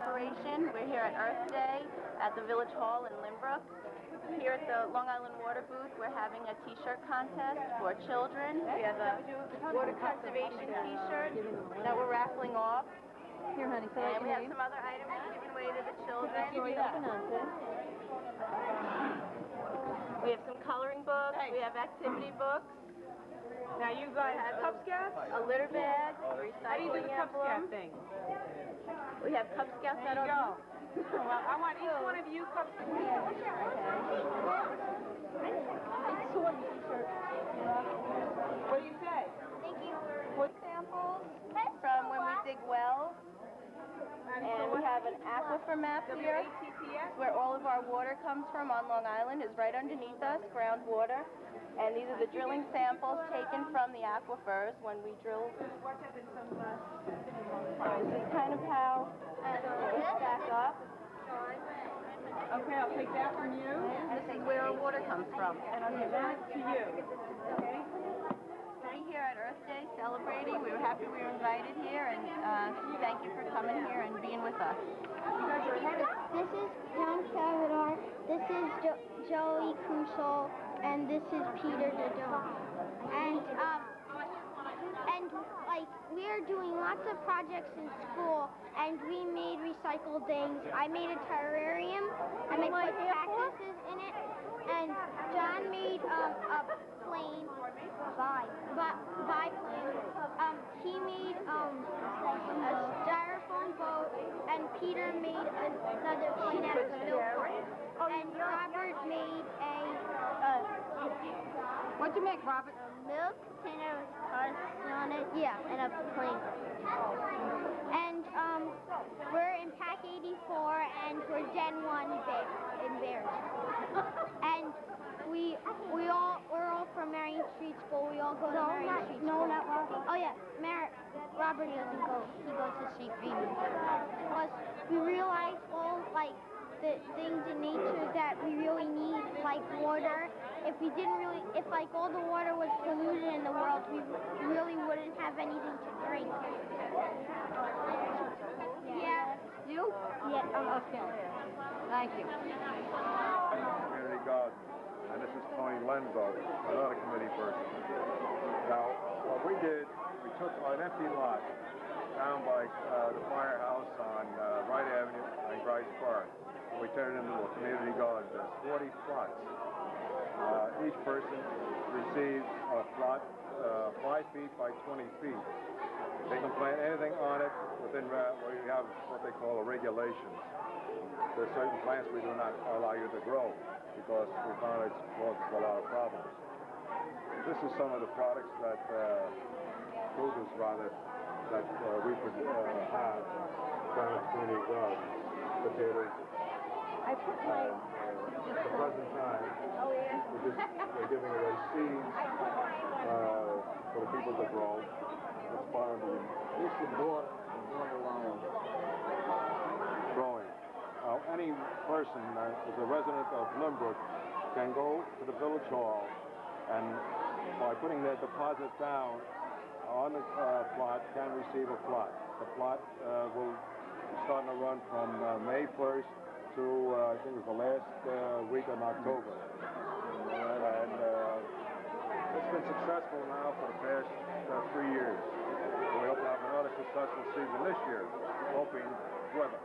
celebration. We're here at Earth Day at the Village Hall in Lynbrook. Here at the Long Island Water booth, we're having a t-shirt contest for children. We have a water conservation t-shirt that we're raffling off. Here, honey, and we have some other items given away to the children. We have some coloring books. We have activity books. Now you guys have Cub Scouts? A litter bag, recycling Cub Scout emblem. thing. We have Cub Scouts There you go. Well, I want each one of you Cub Scouts. What do you say? Thank you. Samples from when we dig wells. And we have an aquifer map here where all of our water comes from on Long Island. Is right underneath us, groundwater. And these are the drilling samples taken from the aquifers when we drill. This is kind of how we stack up. Okay, I'll take that from you. And this is where our water comes from. And I'll give that to you. Okay? We're here at Earth Day celebrating. We were happy we were invited here, and thank you for coming here and being with us. This is John Salvador, this is Joey Crusoe, and this is Peter Dodon. And like, we're doing lots of projects in school, and we made recycled things. I made a terrarium, and I put cactuses in it, and John made a plane, biplane. He made a styrofoam boat, and Peter made another plane out of milk. And Robert made What'd you make, Robert? a milk tin with cars on it. Yeah, and a plane. And we're in Pack 84, and we're Gen 1 in Bears. And we're all from Marion Street School. We all go to Marion Street School. No, not Robert. Oh yeah, Robert doesn't go. He goes to St. Freeman. Because we realize all the things in nature that we really need, like water. If like all the water was polluted in the world, we really wouldn't have anything to drink. Yeah. You? Yeah. Okay. Thank you. Community garden, and this is Tony Lenzo, another committee person. Now, what we did, we took an empty lot down by the firehouse on Wright Avenue and Grice Park. We turned it into a community garden. There's 40 plots. Each person receives a plot 5 feet by 20 feet. They can plant anything on it within we have what they call a regulations. There's certain plants we do not allow you to grow because we found it causes a lot of problems. This is some of the products that produce rather that we could have from the community garden. Potatoes. I put my... At the present time, we're giving away seeds for the people to grow. It's part of the growing. Any person that is a resident of Lynbrook can go to the village hall and by putting their deposit down on the plot can receive a plot. The plot will be starting to run from May 1st to I think it was the last week in October. And it's been successful now for the past 3 years. We hope to have another successful season this year, hoping weather.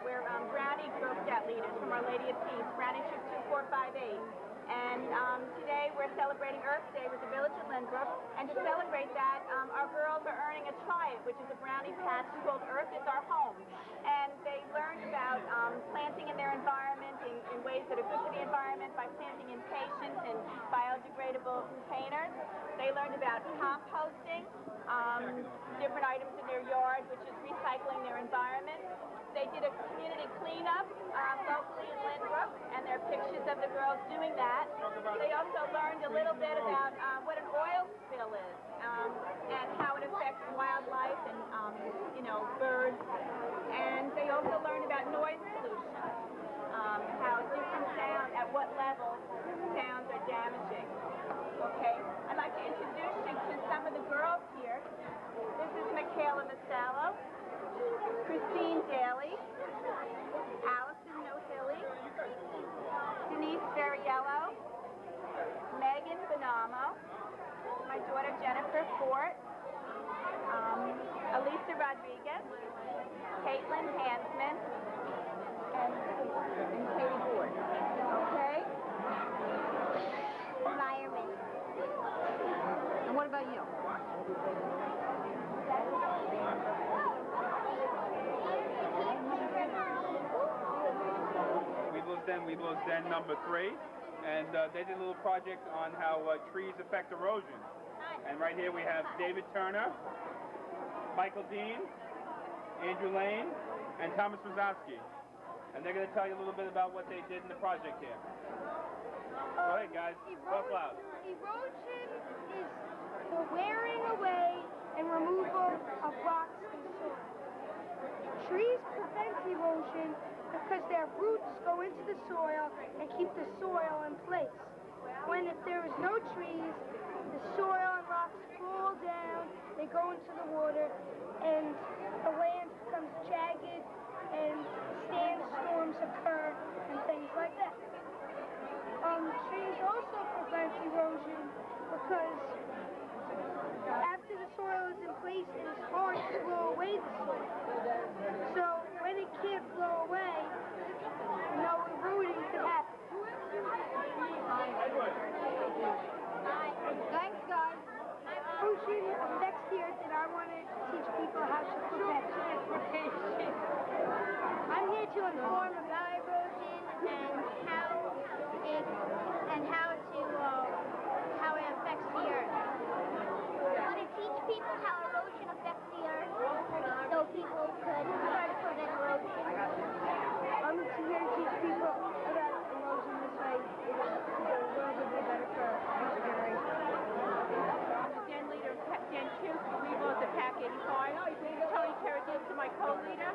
We're Brownie Girl Scout leaders from Our Lady of Peace, Brownie Troop 2458. And today we're celebrating Earth Day with the Village of Lynbrook. And to celebrate that, our girls are earning a Try It, which is a brownie patch called Earth is Our Home. And they learned about planting in their environment in ways that are good for the environment by planting in patience and biodegradable containers. They learned about composting, different items in their yard, which is recycling their environment. They did a community cleanup locally in Lynbrook, and there are pictures of the girls doing that. They also learned a little bit about what an oil spill is and how it affects wildlife and, birds. And they also learned about noise pollution, how different sounds, at what level sounds are damaging. Okay, I'd like to introduce you to some of the girls here. Heather Fort, Elisa Rodriguez, Caitlin Hansman, and Katie Ford. Okay? Environment. And what about you? We was then number 3, and they did a little project on how trees affect erosion. And right here we have David Turner, Michael Dean, Andrew Lane, and Thomas Wazowski. And they're going to tell you a little bit about what they did in the project here. Go ahead, guys. Talk loud. Erosion is the wearing away and removal of rocks and soil. Trees prevent erosion because their roots go into the soil and keep the soil in place. If there is no trees, the soil and rocks fall down, they go into the water, and the land becomes jagged, and sandstorms occur, and things like that. Trees also prevent erosion because after the soil is in place, it is hard to blow away the soil. So when it can't blow away, no eroding can happen. Thanks, guys. Erosion affects the earth, and I want to teach people how to prevent it. I'm here to inform about erosion and how it affects the earth. I want to teach people how erosion affects the earth, so people could try to prevent erosion. I'm here to teach people about erosion this way. The world will be better for future generations. Gen leader, Gen 2, Revo at the PAC 85. Tony Terradinto, my co-leader.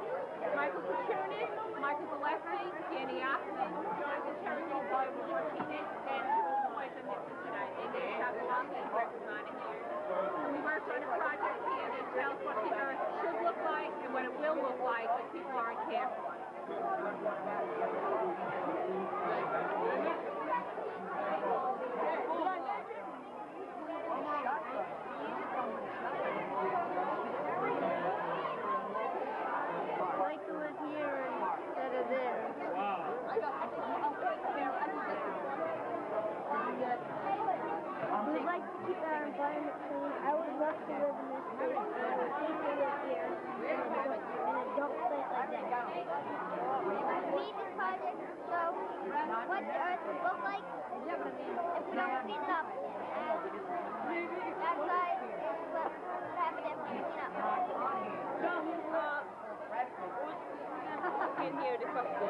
Michael Kuchunis, Michael Gillespie, Danny Oxman, Jonathan Terradinto, Barbara Martinez, and two boys in this tonight. Ingrid Chapelanca and Greg Monahan. And we worked on a project here that tells what the earth should look like and what it will look like if people aren't careful. Michael is here instead of there. We'd like to keep our environment clean. I would love to live in this place. I would hate to live here and don't plant like that. Read this project to show what the earth would look like if we don't clean it up. That side is what happened if we clean up. Can't hear the question.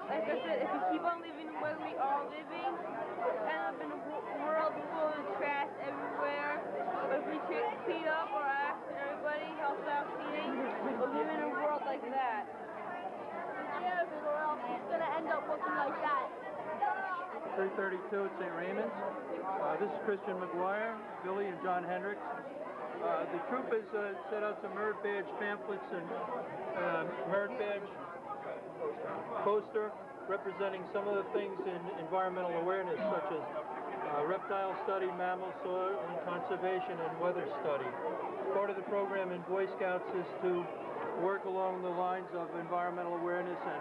Like I said, if we keep on living the way we are living, we'll end up in a world full of trash everywhere. But if we clean up or ask everybody help out cleaning, we'll live in a world like that. Yeah, or else it's going to end up looking like that. 332 at St. Raymond's. This is Christian McGuire, Billy and John Hendricks. The troop has set out some merit badge pamphlets and merit badge poster representing some of the things in environmental awareness, such as reptile study, mammal, soil and conservation, and weather study. Part of the program in Boy Scouts is to work along the lines of environmental awareness and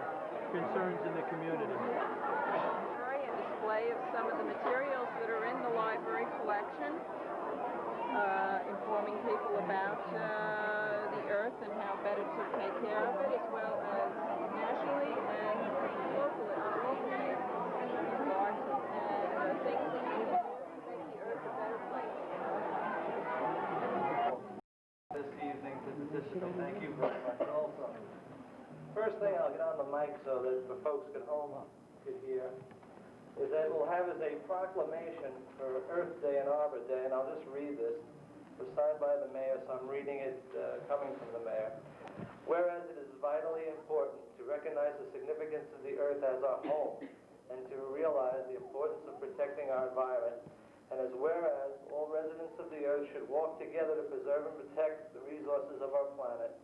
concerns in the community. A display of some of the materials that are in the library collection, informing people about the earth and how better to take care of it, as well as nationally and locally, on a local basis, in regards and things that we can do to make the earth a better place. This evening to participate. Thank you very much also. First thing, I'll get on the mic so that the folks at home could hear, is that we'll have as a proclamation for Earth Day and Arbor Day, and I'll just read this. It was signed by the mayor, so I'm reading it coming from the mayor. Whereas it is vitally important to recognize the significance of the earth as our home and to realize the importance of protecting our environment, and as whereas all residents of the earth should walk together to preserve and protect the resources of our planet,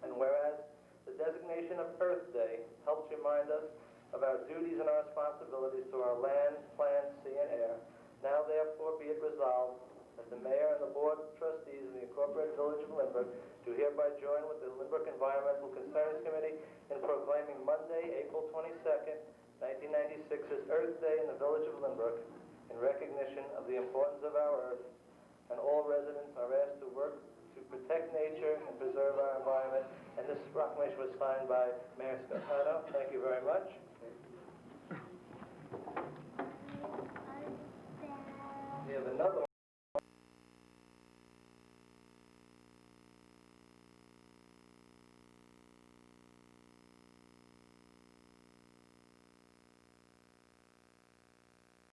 and whereas the designation of Earth Day helps remind us of our duties and our responsibilities to our land, plants, sea, and air, now therefore be it resolved that the the Mayor and the Board of Trustees of the Incorporated Village of Lynbrook do hereby join with the Lynbrook Environmental Concerns Committee in proclaiming Monday, April 22nd, 1996 as Earth Day in the Village of Lynbrook in recognition of the importance of our Earth, and all residents are asked to work to protect nature and preserve our environment. And this proclamation was signed by Mayor Scotto. Thank you very much.